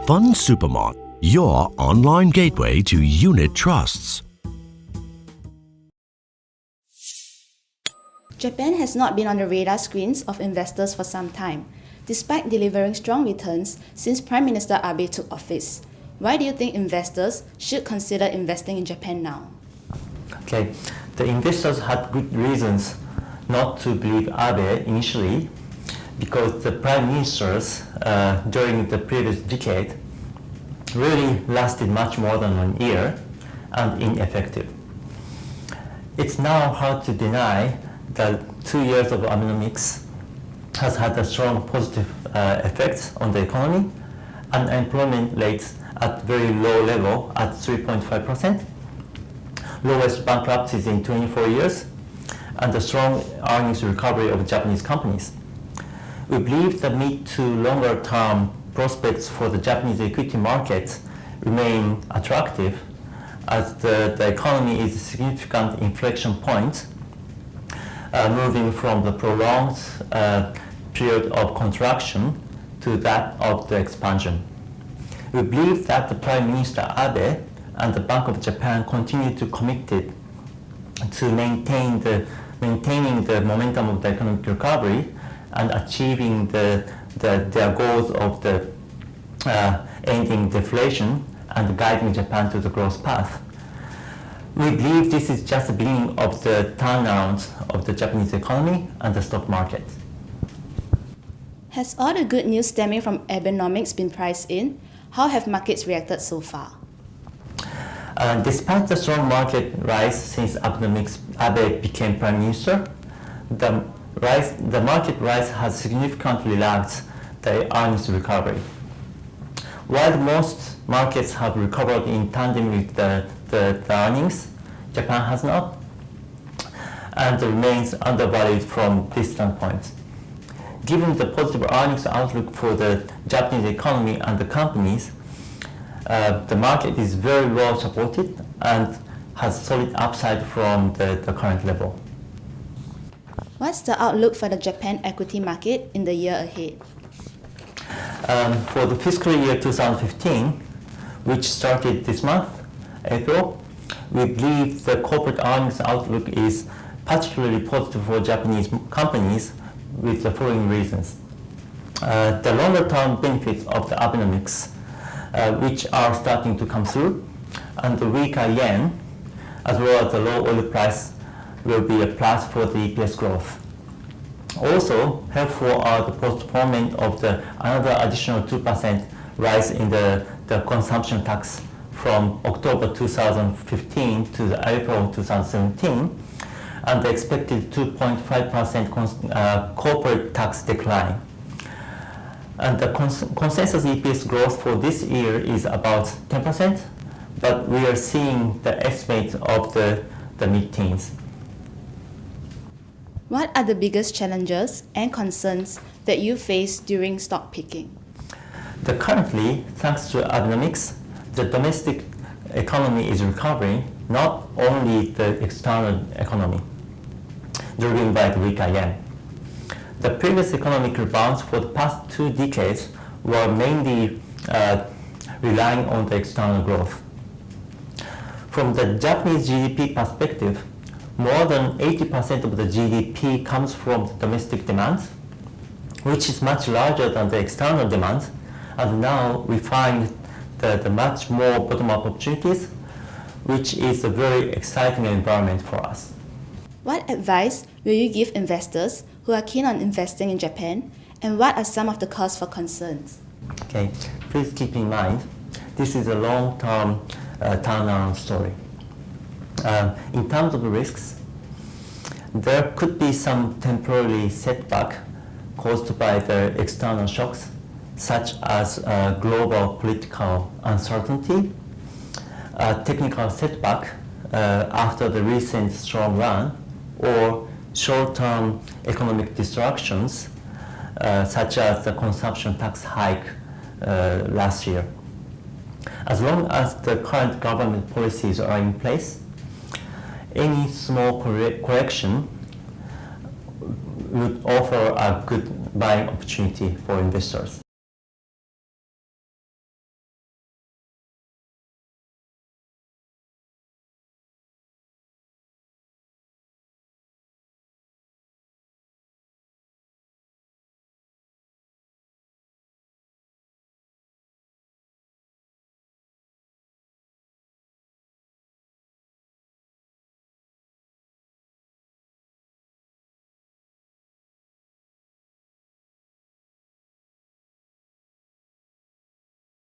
Fund Supermart, your online gateway to unit trusts. Japan has not been on the radar screens of investors for some time, despite delivering strong returns since Prime Minister Abe took office. Why do you think investors should consider investing in Japan now? Okay, the investors had good reasons not to believe Abe initially, because the prime ministers during the previous decade really lasted much more than 1 year and ineffective. It's now hard to deny that 2 years of Abenomics has had a strong positive effects on the economy. Unemployment rates at very low level at 3.5%, lowest bankruptcies in 24 years, and the strong earnings recovery of Japanese companies. We believe the mid to longer term prospects for the Japanese equity market remain attractive, as the economy is a significant inflection point, moving from the prolonged period of contraction to that of the expansion. We believe that the Prime Minister Abe and the Bank of Japan continue to committed to maintaining the momentum of the economic recovery and achieving their goals of the ending deflation and guiding Japan to the growth path. We believe this is just the beginning of the turnaround of the Japanese economy and the stock market. Has all the good news stemming from Abenomics been priced in? How have markets reacted so far? Despite the strong market rise since Abe became Prime Minister, the market rise has significantly lagged the earnings recovery. While most markets have recovered in tandem with the earnings, Japan has not, and remains undervalued from this standpoint. Given the positive earnings outlook for the Japanese economy and the companies, the market is very well supported and has solid upside from the current level. What's the outlook for the Japan equity market in the year ahead? For the fiscal year 2015, which started this month, April, we believe the corporate earnings outlook is particularly positive for Japanese companies with the following reasons. The longer-term benefits of the Abenomics, which are starting to come through, and the weaker yen, as well as the low oil price, will be a plus for the EPS growth. Also, helpful are the postponement of another additional 2% rise in the consumption tax from October 2015 to April 2017, and the expected 2.5% corporate tax decline. And the consensus EPS growth for this year is about 10%, but we are seeing the estimate of the mid-teens. What are the biggest challenges and concerns that you face during stock picking? Currently, thanks to Abenomics, the domestic economy is recovering, not only the external economy, driven by the weaker yen. The previous economic rebounds for the past 2 decades were mainly relying on the external growth. From the Japanese GDP perspective, more than 80% of the GDP comes from the domestic demand, which is much larger than the external demand, and now we find the much more bottom-up opportunities, which is a very exciting environment for us. What advice will you give investors who are keen on investing in Japan, and what are some of the cause for concerns? Okay, please keep in mind, this is a long-term turnaround story. In terms of the risks, there could be some temporary setback caused by the external shocks, such as global political uncertainty, technical setback after the recent strong run, or short-term economic disruptions, such as the consumption tax hike last year. As long as the current government policies are in place, any small correction would offer a good buying opportunity for investors.